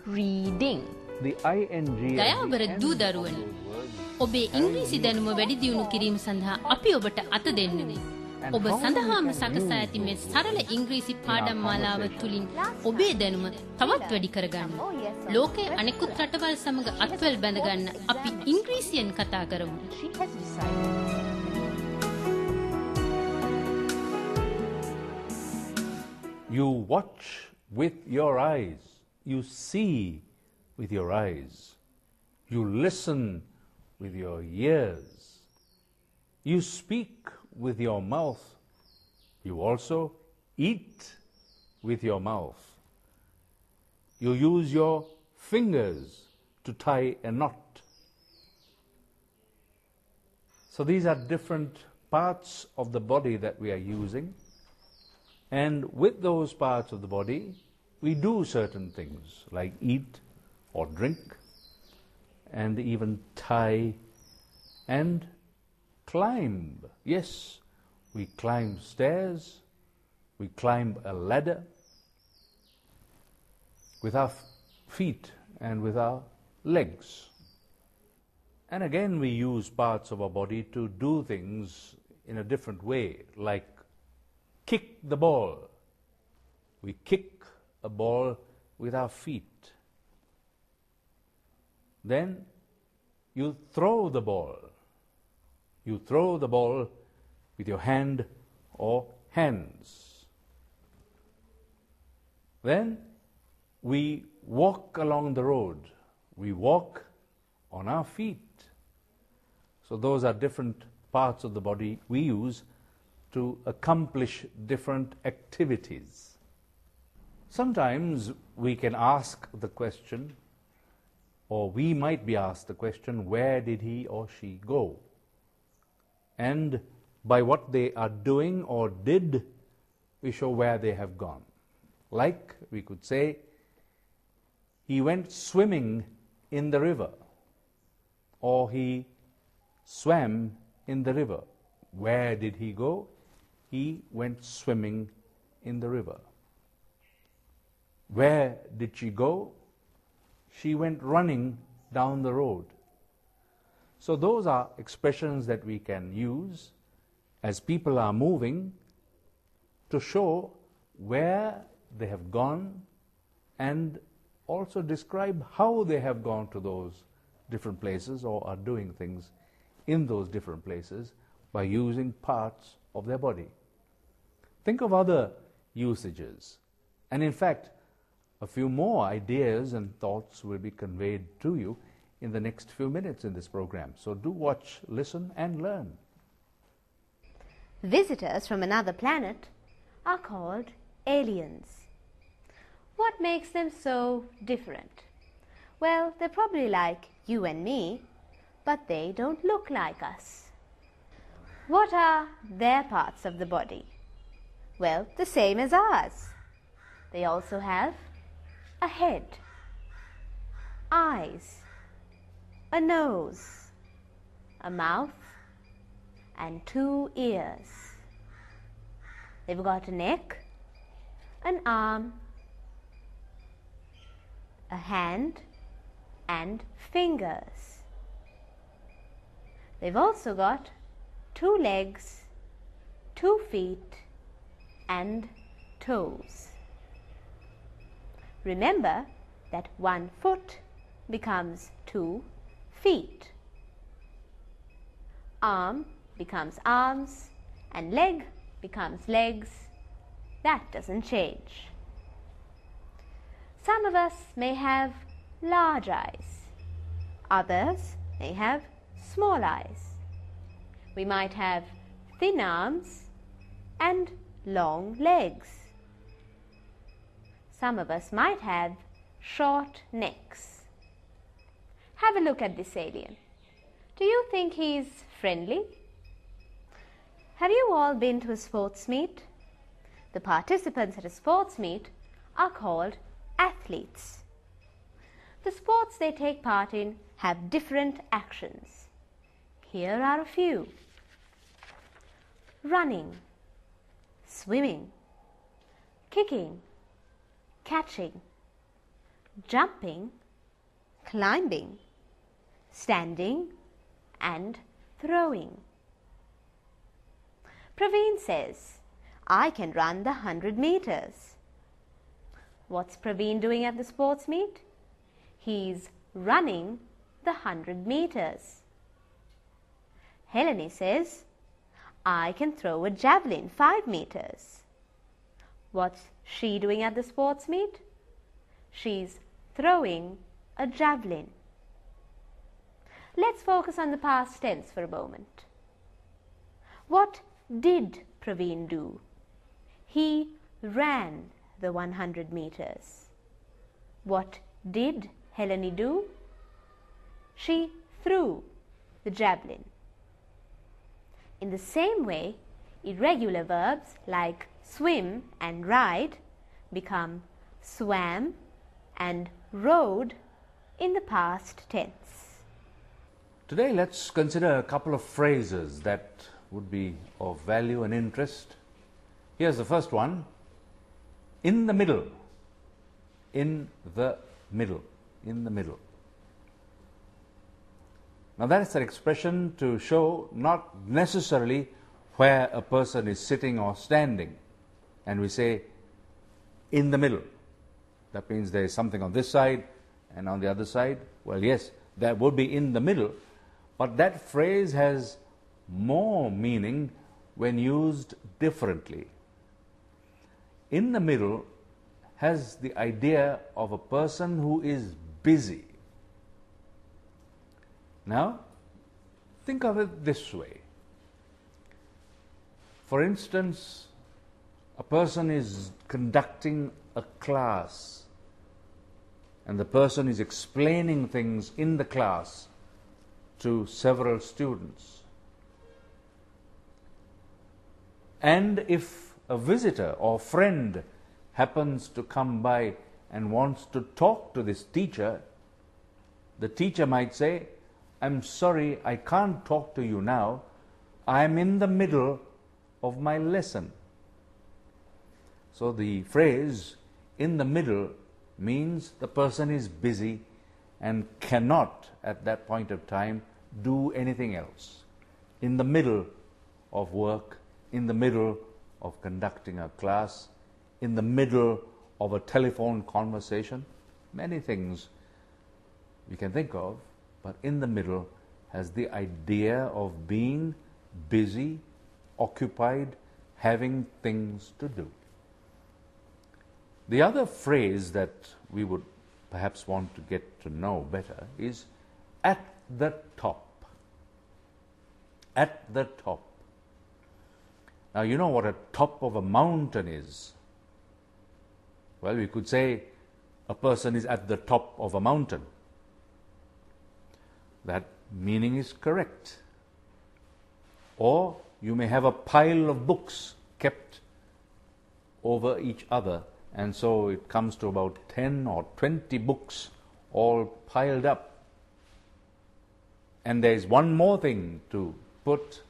reading. The ing දයාබර දූ දරුවනි ඔබේ ඉංග්‍රීසි දැනුම වැඩි දියුණු කිරීම සඳහා අපි ඔබට අත දෙන්නෙමු. ඔබ සඳහාම සකසා ඇති මේ සරල ඉංග්‍රීසි පාඩම් මාලාව තුලින් ඔබේ දැනුම තවත් වැඩි කරගන්න. ලෝකයේ අනෙකුත් රටවල් සමග අත්වැල් බැඳගන්න අපි ඉංග්‍රීසියෙන් කතා කරමු. You watch with your eyes. You see with your eyes. You listen with your ears. You speak with your mouth. You also eat with your mouth. You use your fingers to tie a knot. So these are different parts of the body that we are using. And with those parts of the body, we do certain things like eat or drink and even tie and climb. Yes, we climb stairs, we climb a ladder with our feet and with our legs. And again we use parts of our body to do things in a different way, like kick the ball. We kick a ball with our feet. Then you throw the ball. You throw the ball with your hand or hands. Then we walk along the road. We walk on our feet. So those are different parts of the body we use to accomplish different activities. Sometimes we can ask the question, or we might be asked the question, where did he or she go? And by what they are doing or did, we show where they have gone. Like we could say, he went swimming in the river, or he swam in the river. Where did he go? He went swimming in the river. Where did she go? She went running down the road. So those are expressions that we can use as people are moving to show where they have gone and also describe how they have gone to those different places or are doing things in those different places by using parts of their body. Think of other usages, and in fact a few more ideas and thoughts will be conveyed to you in the next few minutes in this program. So do watch, listen and learn. Visitors from another planet are called aliens. What makes them so different? Well, they're probably like you and me, but they don't look like us. What are their parts of the body? Well, the same as ours. They also have a head, eyes, a nose, a mouth, and 2 ears. They've got a neck, an arm, a hand, and fingers. They've also got 2 legs, 2 feet, and toes. Remember that 1 foot becomes 2 feet. Arm becomes arms and leg becomes legs. That doesn't change. Some of us may have large eyes. Others may have small eyes. We might have thin arms and long legs. Some of us might have short necks. Have a look at this alien. Do you think he's friendly? Have you all been to a sports meet? The participants at a sports meet are called athletes. The sports they take part in have different actions. Here are a few: running, swimming, kicking, catching, jumping, climbing, standing and throwing. Praveen says, I can run the 100 meters. What's Praveen doing at the sports meet? He's running the 100 meters. Helene says, I can throw a javelin 5 meters. What's she doing at the sports meet? She's throwing a javelin. Let's focus on the past tense for a moment. What did Praveen do? He ran the 100 meters. What did Helene do? She threw the javelin. In the same way, irregular verbs like swim and ride become swam and rode in the past tense. Today let's consider a couple of phrases that would be of value and interest. Here's the first one. In the middle. In the middle. In the middle. Now that is an expression to show not necessarily where a person is sitting or standing. And we say in the middle. That means there is something on this side and on the other side. Well, yes, that would be in the middle. But that phrase has more meaning when used differently. In the middle has the idea of a person who is busy. Now, think of it this way. For instance, a person is conducting a class and the person is explaining things in the class to several students. And if a visitor or friend happens to come by and wants to talk to this teacher, the teacher might say, I'm sorry, I can't talk to you now. I'm in the middle of my lesson. So the phrase in the middle means the person is busy and cannot at that point of time do anything else. In the middle of work, in the middle of conducting a class, in the middle of a telephone conversation, many things we can think of, but in the middle has the idea of being busy, occupied, having things to do. The other phrase that we would perhaps want to get to know better is at the top. At the top. Now, you know what a top of a mountain is. Well, we could say a person is at the top of a mountain. That meaning is correct. Or you may have a pile of books kept over each other, and so it comes to about 10 or 20 books all piled up. And there is one more thing to put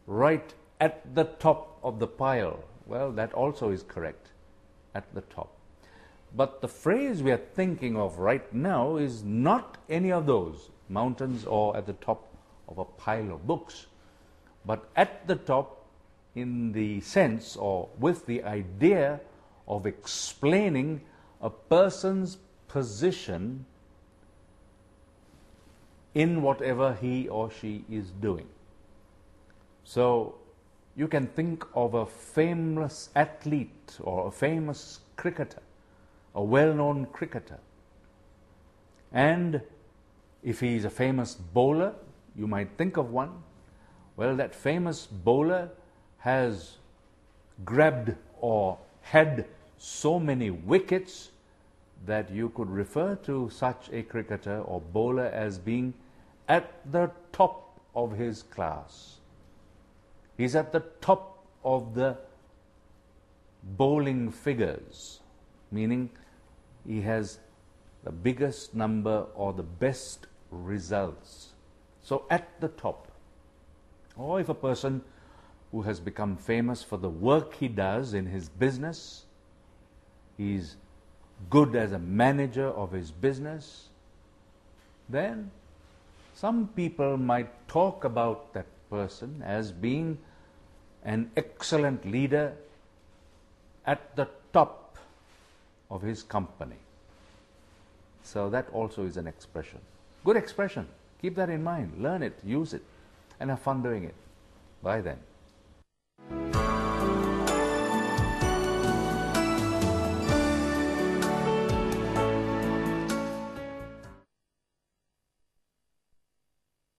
right at the top of the pile. Well, that also is correct, at the top. But the phrase we are thinking of right now is not any of those, mountains or at the top of a pile of books, but at the top in the sense or with the idea of explaining a person's position in whatever he or she is doing. So you can think of a famous athlete or a famous cricketer, a well-known cricketer. And if he is a famous bowler, you might think of one. Well, that famous bowler has grabbed or had so many wickets that you could refer to such a cricketer or bowler as being at the top of his class. He's at the top of the bowling figures, meaning he has the biggest number or the best results. So at the top. Or if a person who has become famous for the work he does in his business, he's good as a manager of his business, then some people might talk about that person as being an excellent leader at the top of his company. So that also is an expression. Good expression. Keep that in mind. Learn it, use it, and have fun doing it. Bye then.